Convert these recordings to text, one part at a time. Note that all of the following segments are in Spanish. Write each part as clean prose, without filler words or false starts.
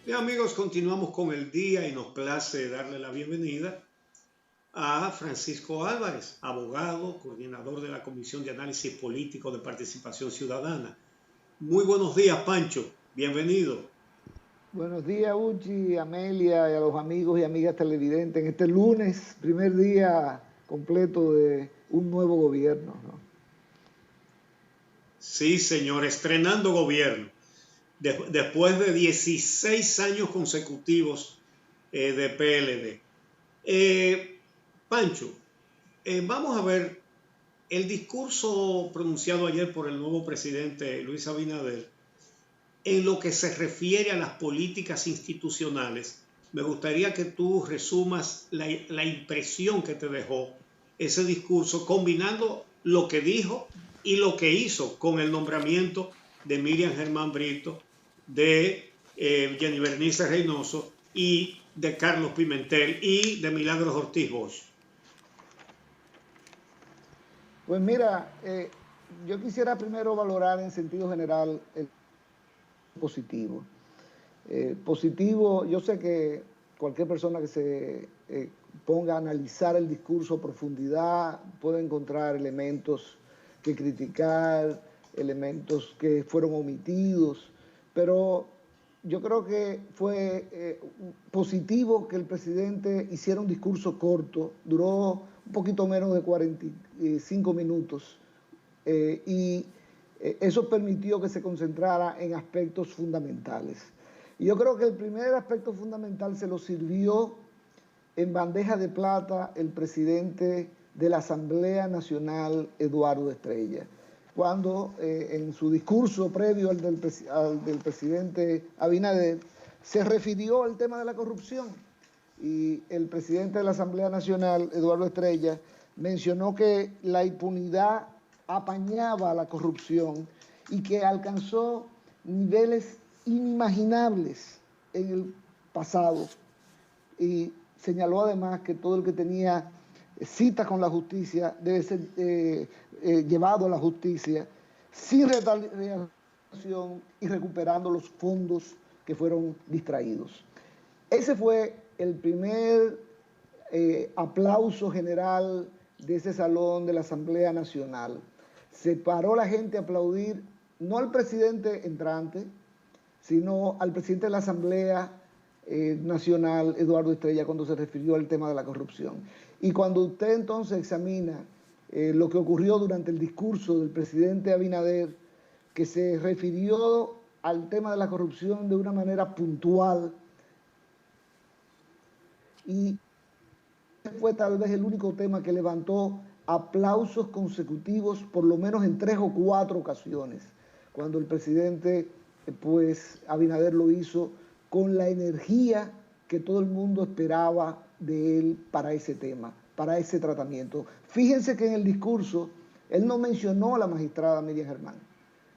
Bien amigos, continuamos con el día y nos place darle la bienvenida a Francisco Álvarez, abogado, coordinador de la Comisión de Análisis Político de Participación Ciudadana. Muy buenos días, Pancho. Bienvenido. Buenos días, Uchi, Amelia y a los amigos y amigas televidentes en este lunes, primer día completo de un nuevo gobierno, ¿no? Sí, señor, estrenando gobierno. Después de 16 años consecutivos de PLD. Pancho, vamos a ver el discurso pronunciado ayer por el nuevo presidente Luis Abinader. En lo que se refiere a las políticas institucionales, me gustaría que tú resumas la impresión que te dejó ese discurso, combinando lo que dijo y lo que hizo con el nombramiento de Miriam Germán Brito, de Jenny Berenice Reynoso y de Carlos Pimentel y de Milagros Ortiz Bosch. Pues mira, yo quisiera primero valorar en sentido general el positivo. Positivo, yo sé que cualquier persona que se ponga a analizar el discurso a profundidad puede encontrar elementos que criticar, elementos que fueron omitidos, pero yo creo que fue positivo que el presidente hiciera un discurso corto, duró un poquito menos de 45 minutos, y eso permitió que se concentrara en aspectos fundamentales. Y yo creo que el primer aspecto fundamental se lo sirvió en bandeja de plata el presidente de la Asamblea Nacional, Eduardo Estrella, cuando en su discurso previo al del presidente Abinader se refirió al tema de la corrupción. Y el presidente de la Asamblea Nacional, Eduardo Estrella, mencionó que la impunidad apañaba a la corrupción y que alcanzó niveles inimaginables en el pasado, y señaló además que todo el que tenía citas con la justicia debe ser llevado a la justicia sin retaliación y recuperando los fondos que fueron distraídos. Ese fue el primer aplauso general de ese salón de la Asamblea Nacional. Se paró la gente a aplaudir no al presidente entrante, sino al presidente de la Asamblea Nacional, Eduardo Estrella, cuando se refirió al tema de la corrupción. Y cuando usted entonces examina lo que ocurrió durante el discurso del presidente Abinader, que se refirió al tema de la corrupción de una manera puntual, y fue tal vez el único tema que levantó aplausos consecutivos, por lo menos en 3 o 4 ocasiones, cuando el presidente, pues Abinader lo hizo con la energía que todo el mundo esperaba de él para ese tema, para ese tratamiento. Fíjense que en el discurso él no mencionó a la magistrada Miriam Germán.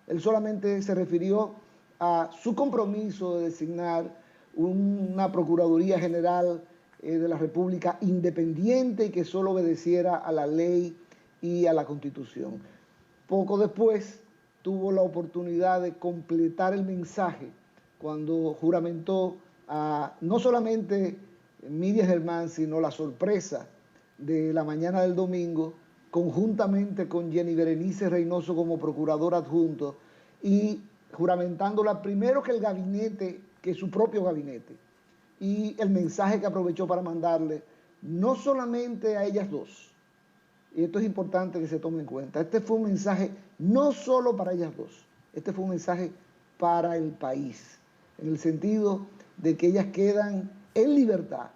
Él solamente se refirió a su compromiso de designar una Procuraduría General de la República independiente y que solo obedeciera a la ley y a la Constitución. Poco después tuvo la oportunidad de completar el mensaje cuando juramentó a no solamente Miriam Germán, sino la sorpresa de la mañana del domingo, conjuntamente con Jenny Berenice Reynoso como procurador adjunto, y juramentándola primero que el gabinete, que su propio gabinete, y el mensaje que aprovechó para mandarle, no solamente a ellas dos, y esto es importante que se tome en cuenta, este fue un mensaje no solo para ellas dos, este fue un mensaje para el país, en el sentido de que ellas quedan en libertad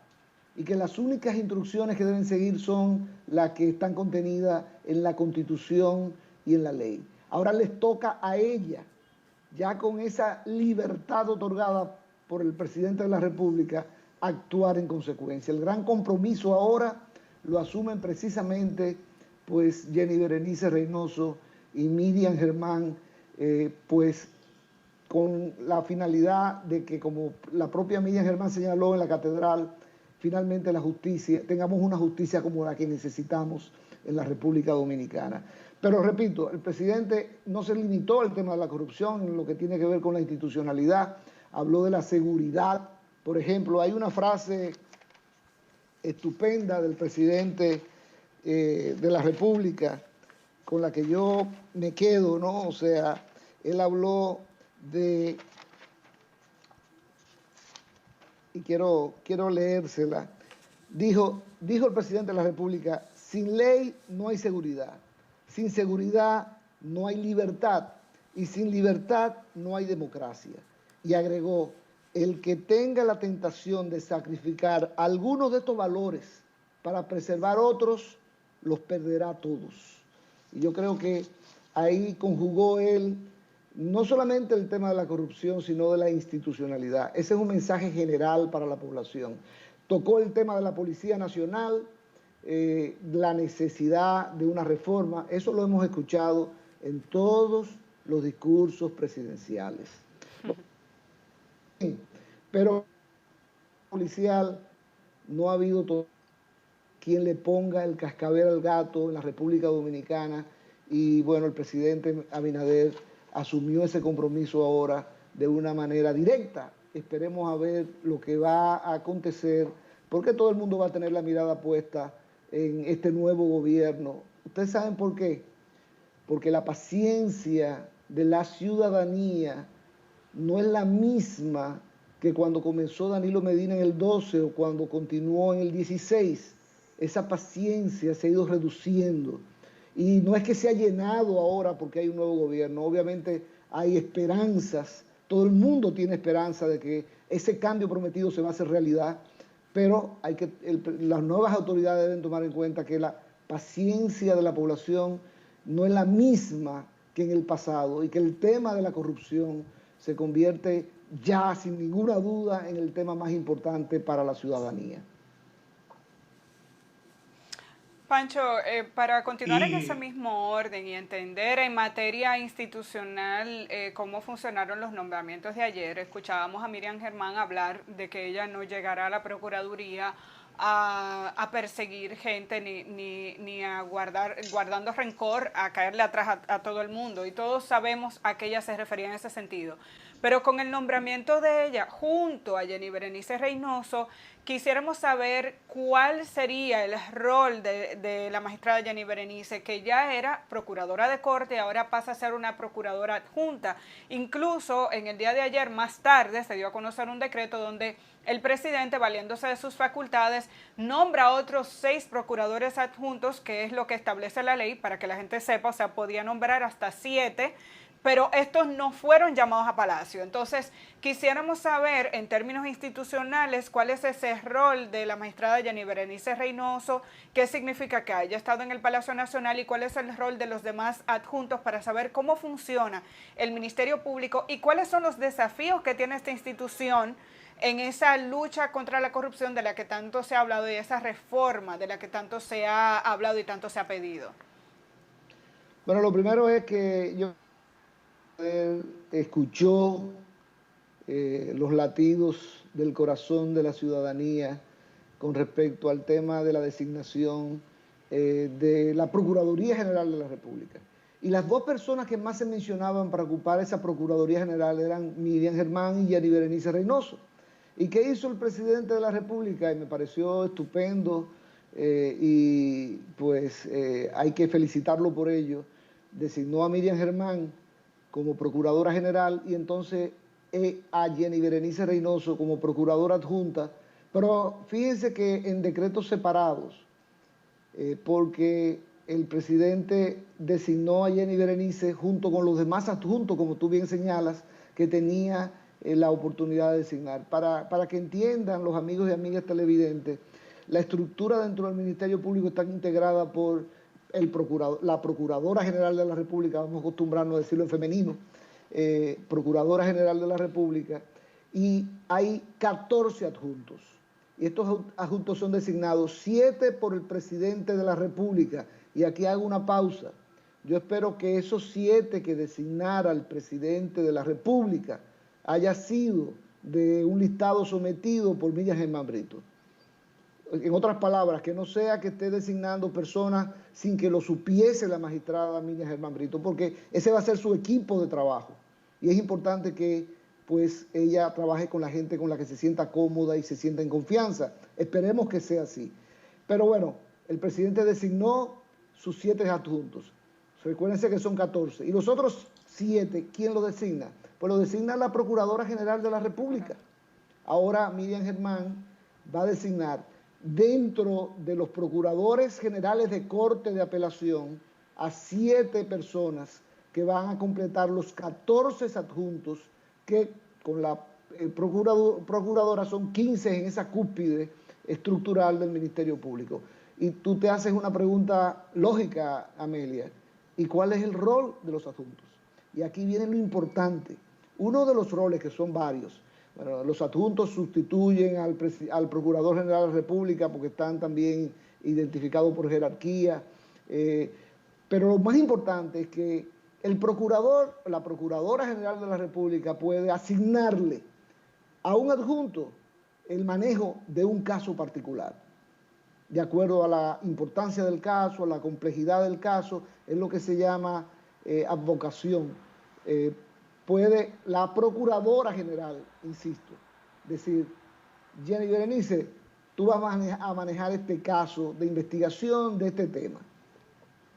y que las únicas instrucciones que deben seguir son las que están contenidas en la Constitución y en la ley. Ahora les toca a ellas, ya con esa libertad otorgada por el presidente de la República, actuar en consecuencia. El gran compromiso ahora lo asumen precisamente pues Jenny Berenice Reynoso y Miriam Germán, pues con la finalidad de que, como la propia Miriam Germán señaló en la catedral, finalmente la justicia, tengamos una justicia como la que necesitamos en la República Dominicana. Pero repito, el presidente no se limitó al tema de la corrupción, en lo que tiene que ver con la institucionalidad. habló de la seguridad. Por ejemplo, hay una frase estupenda del presidente de la República con la que yo me quedo, ¿no? O sea, él habló de, y quiero leérsela, dijo el presidente de la República: sin ley no hay seguridad, sin seguridad no hay libertad y sin libertad no hay democracia. Y agregó: el que tenga la tentación de sacrificar algunos de estos valores para preservar otros, los perderá todos. Y yo creo que ahí conjugó él no solamente el tema de la corrupción, sino de la institucionalidad. Ese es un mensaje general para la población. Tocó el tema de la Policía Nacional, la necesidad de una reforma. Eso lo hemos escuchado en todos los discursos presidenciales. Pero policial no ha habido quien le ponga el cascabel al gato en la República Dominicana, y bueno, el presidente Abinader asumió ese compromiso ahora de una manera directa. Esperemos a ver lo que va a acontecer, porque todo el mundo va a tener la mirada puesta en este nuevo gobierno. ¿Ustedes saben por qué? Porque la paciencia de la ciudadanía no es la misma que cuando comenzó Danilo Medina en el 12 o cuando continuó en el 16. Esa paciencia se ha ido reduciendo. Y no es que se ha llenado ahora porque hay un nuevo gobierno. Obviamente hay esperanzas. Todo el mundo tiene esperanza de que ese cambio prometido se va a hacer realidad. Pero las nuevas autoridades deben tomar en cuenta que la paciencia de la población no es la misma que en el pasado y que el tema de la corrupción se convierte ya sin ninguna duda en el tema más importante para la ciudadanía. Pancho, para continuar en ese mismo orden y entender en materia institucional cómo funcionaron los nombramientos de ayer, escuchábamos a Miriam Germán hablar de que ella no llegará a la Procuraduría a perseguir gente ni a guardando rencor, a caerle atrás a todo el mundo, y todos sabemos a qué ella se refería en ese sentido. Pero con el nombramiento de ella junto a Jenny Berenice Reynoso, quisiéramos saber cuál sería el rol de la magistrada Jenny Berenice, que ya era procuradora de corte y ahora pasa a ser una procuradora adjunta. Incluso en el día de ayer, más tarde, se dio a conocer un decreto donde el presidente, valiéndose de sus facultades, nombra a otros 6 procuradores adjuntos, que es lo que establece la ley, para que la gente sepa. O sea, podía nombrar hasta 7, pero estos no fueron llamados a Palacio. Entonces, quisiéramos saber, en términos institucionales, cuál es ese rol de la magistrada Jenny Berenice Reynoso, qué significa que haya estado en el Palacio Nacional y cuál es el rol de los demás adjuntos, para saber cómo funciona el Ministerio Público y cuáles son los desafíos que tiene esta institución en esa lucha contra la corrupción de la que tanto se ha hablado y esa reforma de la que tanto se ha hablado y tanto se ha pedido. Bueno, lo primero es que yo escuchó los latidos del corazón de la ciudadanía con respecto al tema de la designación de la Procuraduría General de la República. Y las 2 personas que más se mencionaban para ocupar esa Procuraduría General eran Miriam Germán y Jenny Berenice Reynoso. ¿Y qué hizo el presidente de la República? Y me pareció estupendo, y pues hay que felicitarlo por ello. Designó a Miriam Germán como procuradora general y entonces a Jenny Berenice Reynoso como procuradora adjunta, pero fíjense que en decretos separados, porque el presidente designó a Jenny Berenice junto con los demás adjuntos, como tú bien señalas, que tenía la oportunidad de designar. Para que entiendan los amigos y amigas televidentes, la estructura dentro del Ministerio Público está integrada por la Procuradora General de la República, vamos a acostumbrarnos a decirlo en femenino, Procuradora General de la República, y hay 14 adjuntos. Y estos adjuntos son designados 7 por el presidente de la República. Y aquí hago una pausa. Yo espero que esos 7 que designara el presidente de la República haya sido de un listado sometido por Miriam Germán Brito. En otras palabras, que no sea que esté designando personas sin que lo supiese la magistrada Miriam Germán Brito, porque ese va a ser su equipo de trabajo. Y es importante que pues ella trabaje con la gente con la que se sienta cómoda y se sienta en confianza. Esperemos que sea así. Pero bueno, el presidente designó sus 7 adjuntos. Recuérdense que son 14. Y los otros 7, ¿quién lo designa? Pues lo designa la Procuradora General de la República. Ahora Miriam Germán va a designar dentro de los procuradores generales de Corte de Apelación a 7 personas que van a completar los 14 adjuntos que con la procuradora son 15 en esa cúspide estructural del Ministerio Público. Y tú te haces una pregunta lógica, Amelia, ¿y cuál es el rol de los adjuntos? Y aquí viene lo importante. Uno de los roles, que son varios, bueno, los adjuntos sustituyen al Procurador General de la República porque están también identificados por jerarquía, pero lo más importante es que el procurador, la Procuradora General de la República puede asignarle a un adjunto el manejo de un caso particular, de acuerdo a la importancia del caso, a la complejidad del caso, es lo que se llama advocación. Puede la Procuradora General, insisto, decir, Jenny Berenice, tú vas a manejar este caso de investigación de este tema,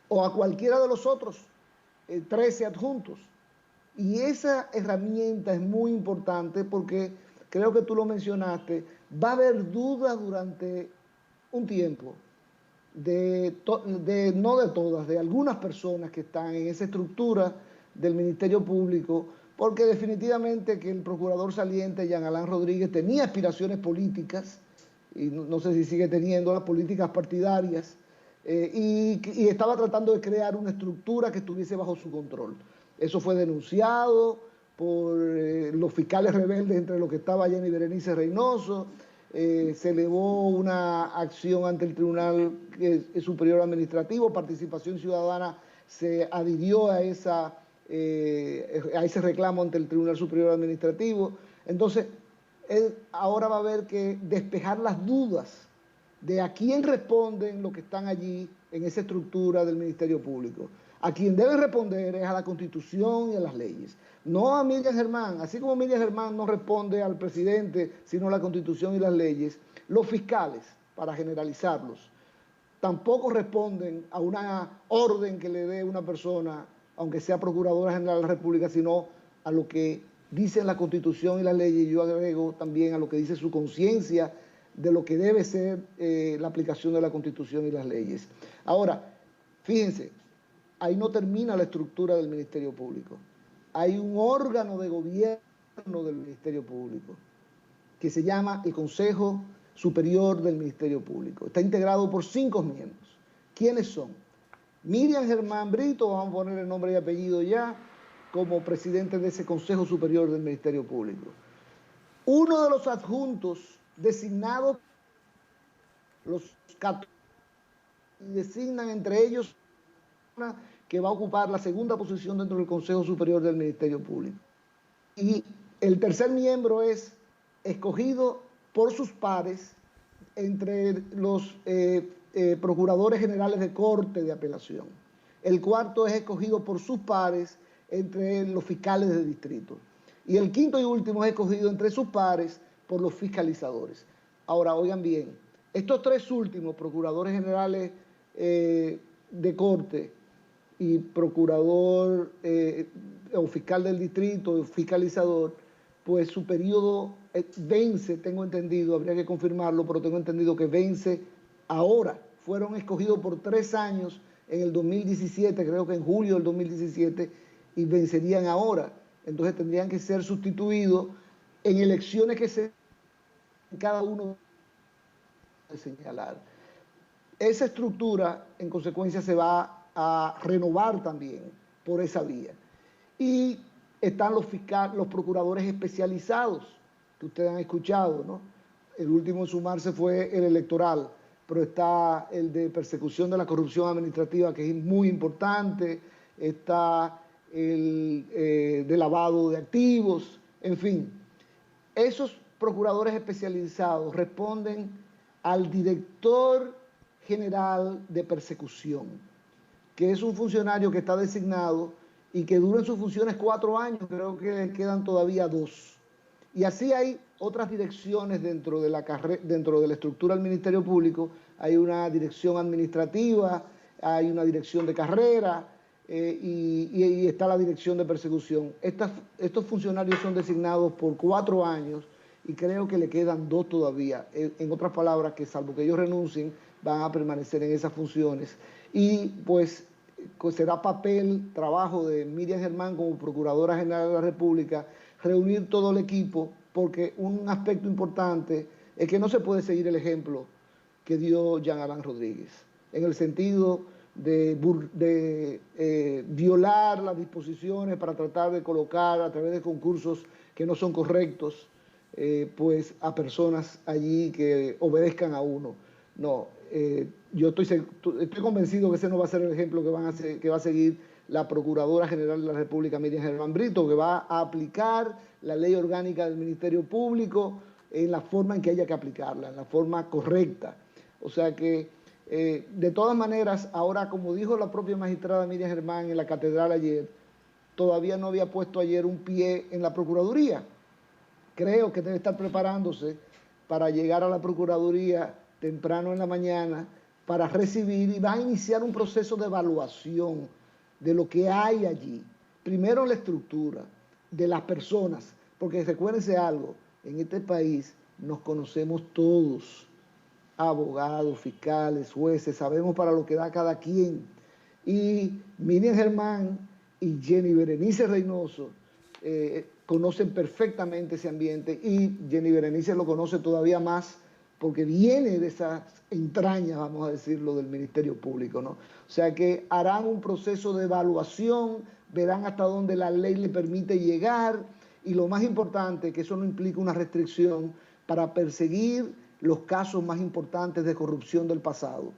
o a cualquiera de los otros 13 adjuntos. Y esa herramienta es muy importante porque, creo que tú lo mencionaste, va a haber dudas durante un tiempo, no de todas, de algunas personas que están en esa estructura del Ministerio Público, porque definitivamente que el procurador saliente, Jean Alain Rodríguez, tenía aspiraciones políticas, y no sé si sigue teniendo las políticas partidarias, y estaba tratando de crear una estructura que estuviese bajo su control. Eso fue denunciado por los fiscales rebeldes, entre los que estaba Jenny Berenice Reynoso. Se elevó una acción ante el Tribunal Superior Administrativo. Participación Ciudadana se adhirió a ese reclamo ante el Tribunal Superior Administrativo. Entonces, él ahora va a haber que despejar las dudas de a quién responden los que están allí en esa estructura del Ministerio Público. A quien deben responder es a la Constitución y a las leyes, no a Miriam Germán. Así como Miriam Germán no responde al presidente, sino a la Constitución y las leyes, los fiscales, para generalizarlos, tampoco responden a una orden que le dé una persona, aunque sea Procuradora General de la República, sino a lo que dice la Constitución y las leyes. Y yo agrego también a lo que dice su conciencia de lo que debe ser la aplicación de la Constitución y las leyes. Ahora, fíjense, ahí no termina la estructura del Ministerio Público. Hay un órgano de gobierno del Ministerio Público que se llama el Consejo Superior del Ministerio Público. Está integrado por 5 miembros. ¿Quiénes son? Miriam Germán Brito, vamos a poner el nombre y apellido ya, como presidente de ese Consejo Superior del Ministerio Público. Uno de los adjuntos designados, los 14, designan entre ellos que va a ocupar la segunda posición dentro del Consejo Superior del Ministerio Público. Y el tercer miembro es escogido por sus pares entre los procuradores generales de Corte de Apelación. El cuarto es escogido por sus pares entre los fiscales de distrito. Y el quinto y último es escogido entre sus pares por los fiscalizadores. Ahora, oigan bien, estos 3 últimos, procuradores generales de Corte y procurador o fiscal del distrito, fiscalizador, pues su periodo vence, tengo entendido, habría que confirmarlo, pero tengo entendido que vence ahora. Fueron escogidos por 3 años en el 2017, creo que en julio del 2017, y vencerían ahora. Entonces tendrían que ser sustituidos en elecciones que se cada uno de señalar. Esa estructura, en consecuencia, se va a renovar también por esa vía. Y están los procuradores especializados, que ustedes han escuchado, ¿no? El último en sumarse fue el electoral, pero está el de persecución de la corrupción administrativa, que es muy importante, está el de lavado de activos, en fin. Esos procuradores especializados responden al director general de persecución, que es un funcionario que está designado y que dura en sus funciones 4 años, creo que quedan todavía 2. Y así hay otras direcciones dentro de la estructura del Ministerio Público. Hay una dirección administrativa, hay una dirección de carrera y está la dirección de persecución. Estos funcionarios son designados por 4 años y creo que le quedan 2 todavía. En otras palabras, que salvo que ellos renuncien, van a permanecer en esas funciones. Y pues será trabajo de Miriam Germán como Procuradora General de la República, reunir todo el equipo, porque un aspecto importante es que no se puede seguir el ejemplo que dio Jean Alain Rodríguez, en el sentido de violar las disposiciones para tratar de colocar a través de concursos que no son correctos, pues a personas allí que obedezcan a uno. No, yo estoy convencido que ese no va a ser el ejemplo que va a seguir la Procuradora General de la República, Miriam Germán Brito, que va a aplicar la ley orgánica del Ministerio Público en la forma en que haya que aplicarla, en la forma correcta. O sea que, de todas maneras, ahora, como dijo la propia magistrada Miriam Germán en la catedral ayer, todavía no había puesto ayer un pie en la Procuraduría. Creo que debe estar preparándose para llegar a la Procuraduría temprano en la mañana para recibir, y va a iniciar un proceso de evaluación de lo que hay allí. Primero la estructura de las personas, porque recuérdense algo, en este país nos conocemos todos, abogados, fiscales, jueces, sabemos para lo que da cada quien. Y Miriam Germán y Jenny Berenice Reynoso conocen perfectamente ese ambiente, y Jenny Berenice lo conoce todavía más porque viene de esas entrañas, vamos a decirlo, del Ministerio Público, ¿no? O sea que harán un proceso de evaluación, verán hasta dónde la ley le permite llegar, y lo más importante, que eso no implica una restricción para perseguir los casos más importantes de corrupción del pasado.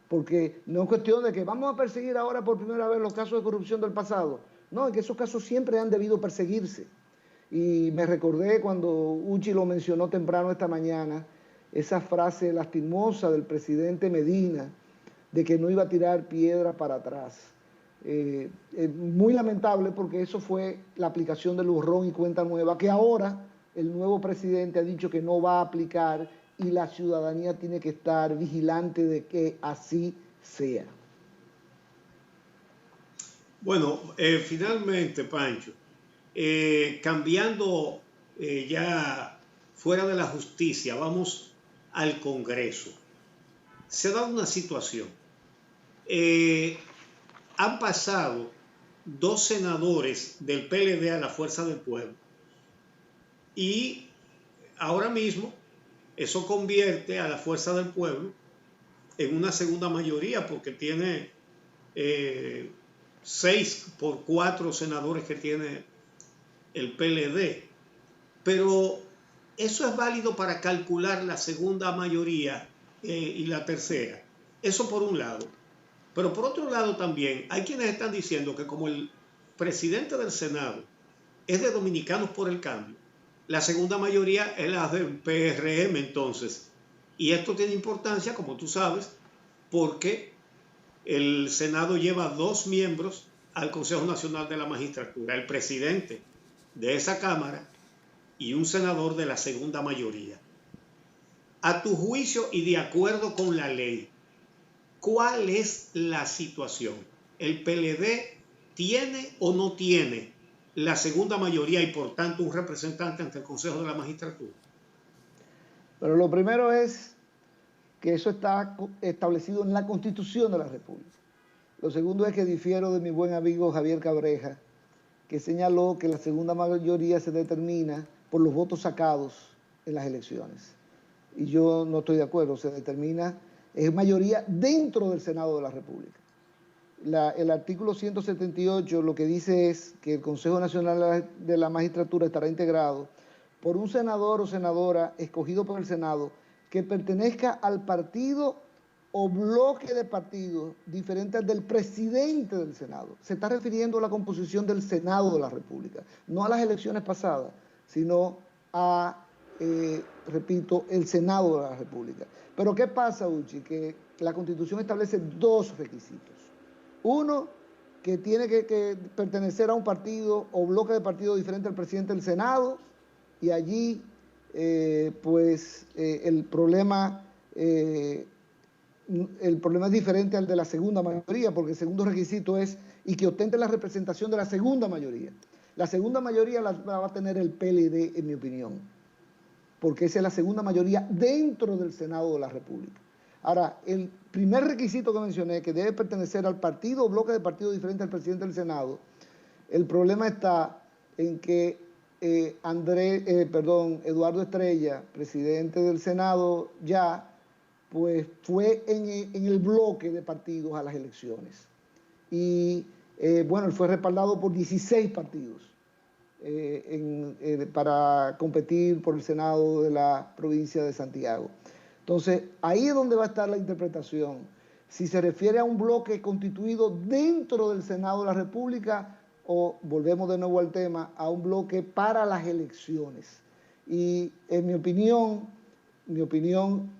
Porque no es cuestión de que vamos a perseguir ahora por primera vez los casos de corrupción del pasado. No, es que esos casos siempre han debido perseguirse. Y me recordé cuando Uchi lo mencionó temprano esta mañana, esa frase lastimosa del presidente Medina de que no iba a tirar piedra para atrás. Muy lamentable, porque eso fue la aplicación del borrón y cuenta nueva, que ahora el nuevo presidente ha dicho que no va a aplicar, y la ciudadanía tiene que estar vigilante de que así sea. Bueno, finalmente, Pancho, cambiando ya fuera de la justicia, vamos al Congreso. Se da una situación. Han pasado 2 senadores del PLD a la Fuerza del Pueblo, y ahora mismo eso convierte a la Fuerza del Pueblo en una segunda mayoría, porque tiene 6 por 4 senadores que tiene el PLD. Pero eso es válido para calcular la segunda mayoría y la tercera. Eso por un lado. Pero por otro lado también hay quienes están diciendo que como el presidente del Senado es de Dominicanos por el Cambio, la segunda mayoría es la del PRM entonces. Y esto tiene importancia, como tú sabes, porque el Senado lleva 2 miembros al Consejo Nacional de la Magistratura, el presidente de esa Cámara y un senador de la segunda mayoría. A tu juicio y de acuerdo con la ley, ¿cuál es la situación? ¿El PLD tiene o no tiene la segunda mayoría y por tanto un representante ante el Consejo de la Magistratura? Pero lo primero es que eso está establecido en la Constitución de la República. Lo segundo es que difiero de mi buen amigo Javier Cabreja, que señaló que la segunda mayoría se determina por los votos sacados en las elecciones. Y yo no estoy de acuerdo, se determina, es mayoría dentro del Senado de la República. El artículo 178 lo que dice es que el Consejo Nacional de la Magistratura estará integrado por un senador o senadora escogido por el Senado que pertenezca al partido o bloque de partidos diferentes del presidente del Senado. Se está refiriendo a la composición del Senado de la República, no a las elecciones pasadas, sino a, repito, el Senado de la República. Pero ¿qué pasa, Uchi? Que la Constitución establece 2 requisitos. Uno, que tiene que pertenecer a un partido o bloque de partidos diferente al presidente del Senado, y allí el problema es diferente al de la segunda mayoría, porque el segundo requisito es y que ostente la representación de la segunda mayoría. La segunda mayoría la va a tener el PLD, en mi opinión, porque esa es la segunda mayoría dentro del Senado de la República. Ahora, el primer requisito que mencioné, que debe pertenecer al partido o bloque de partidos diferente al presidente del Senado, el problema está en que Eduardo Estrella, presidente del Senado ya, pues fue en el bloque de partidos a las elecciones. Y él fue respaldado por 16 partidos para competir por el Senado de la provincia de Santiago. Entonces, ahí es donde va a estar la interpretación. Si se refiere a un bloque constituido dentro del Senado de la República o, volvemos de nuevo al tema, a un bloque para las elecciones. Y en mi opinión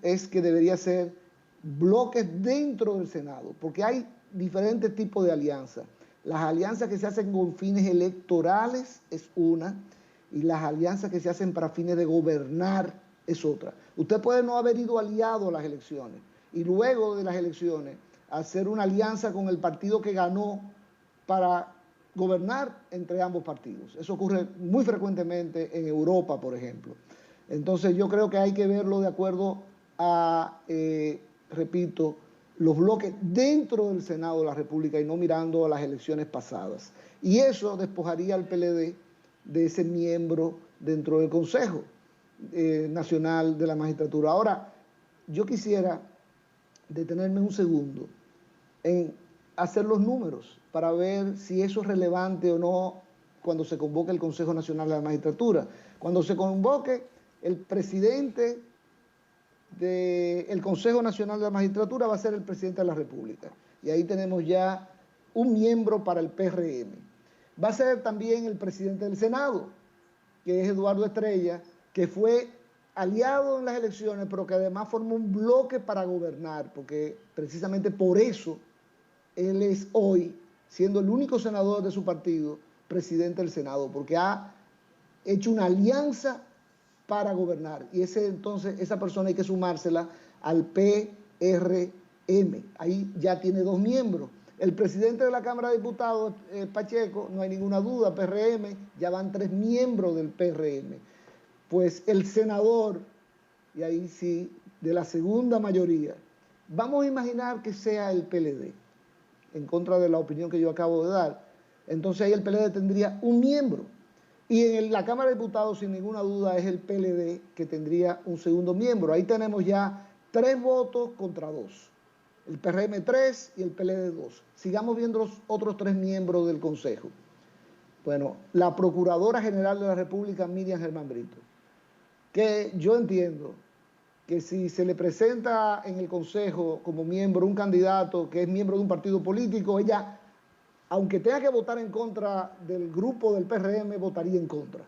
es que debería ser bloques dentro del Senado, porque hay diferentes tipos de alianzas. Las alianzas que se hacen con fines electorales es una, y las alianzas que se hacen para fines de gobernar es otra. Usted puede no haber ido aliado a las elecciones y luego de las elecciones hacer una alianza con el partido que ganó para gobernar entre ambos partidos. Eso ocurre muy frecuentemente en Europa, por ejemplo. Entonces yo creo que hay que verlo de acuerdo a, repito, los bloques dentro del Senado de la República y no mirando a las elecciones pasadas. Y eso despojaría al PLD de ese miembro dentro del Consejo Nacional de la Magistratura. Ahora, yo quisiera detenerme un segundo en hacer los números para ver si eso es relevante o no cuando se convoque el Consejo Nacional de la Magistratura. Cuando se convoque, el presidente del Consejo Nacional de la Magistratura va a ser el presidente de la República. Y ahí tenemos ya un miembro para el PRM. Va a ser también el presidente del Senado, que es Eduardo Estrella, que fue aliado en las elecciones, pero que además formó un bloque para gobernar, porque precisamente por eso él es hoy, siendo el único senador de su partido, presidente del Senado, porque ha hecho una alianza para gobernar. Y entonces esa persona hay que sumársela al PRM. Ahí ya tiene 2 miembros. El presidente de la Cámara de Diputados, Pacheco, no hay ninguna duda, PRM, ya van 3 miembros del PRM. Pues el senador, y ahí sí, de la segunda mayoría, vamos a imaginar que sea el PLD, en contra de la opinión que yo acabo de dar. Entonces ahí el PLD tendría un miembro. Y en la Cámara de Diputados, sin ninguna duda, es el PLD que tendría un segundo miembro. Ahí tenemos ya 3 votos contra 2. El PRM 3 y el PLD 2. Sigamos viendo los otros 3 miembros del Consejo. Bueno, la Procuradora General de la República, Miriam Germán Brito, que yo entiendo que si se le presenta en el Consejo como miembro un candidato que es miembro de un partido político, ella, aunque tenga que votar en contra del grupo del PRM, votaría en contra.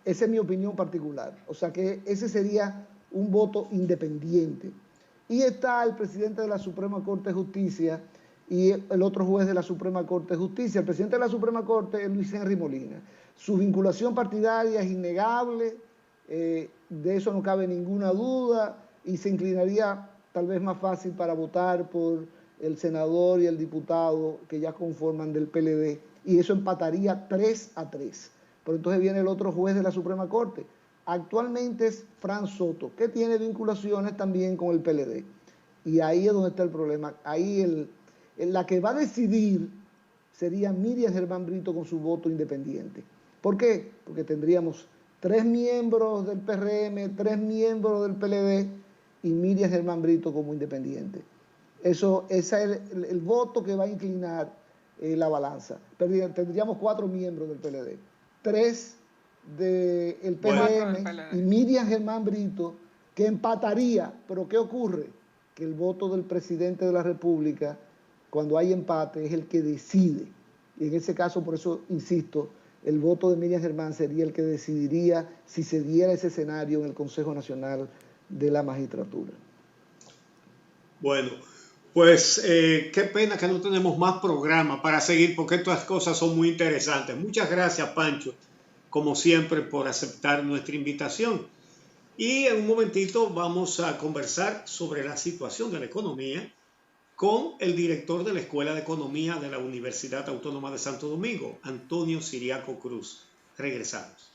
Esa es mi opinión particular. O sea que ese sería un voto independiente. Y está el presidente de la Suprema Corte de Justicia y el otro juez de la Suprema Corte de Justicia. El presidente de la Suprema Corte es Luis Henry Molina. Su vinculación partidaria es innegable, de eso no cabe ninguna duda, y se inclinaría tal vez más fácil para votar por el senador y el diputado que ya conforman del PLD, y eso empataría 3-3. Pero entonces viene el otro juez de la Suprema Corte. Actualmente es Fran Soto, que tiene vinculaciones también con el PLD. Y ahí es donde está el problema. Ahí la que va a decidir sería Miriam Germán Brito con su voto independiente. ¿Por qué? Porque tendríamos 3 miembros del PRM, 3 miembros del PLD y Miriam Germán Brito como independiente. Ese es el voto que va a inclinar la balanza. Tendríamos 4 miembros del PLD, 3 del PRM y Miriam Germán Brito, que empataría. Pero ¿qué ocurre? Que el voto del presidente de la República, cuando hay empate, es el que decide. Y en ese caso, por eso insisto, el voto de Miriam Germán sería el que decidiría si se diera ese escenario en el Consejo Nacional de la Magistratura. Bueno, pues qué pena que no tenemos más programa para seguir, porque estas cosas son muy interesantes. Muchas gracias, Pancho. como siempre, por aceptar nuestra invitación. Y en un momentito vamos a conversar sobre la situación de la economía con el director de la Escuela de Economía de la Universidad Autónoma de Santo Domingo, Antonio Siriaco Cruz. Regresamos.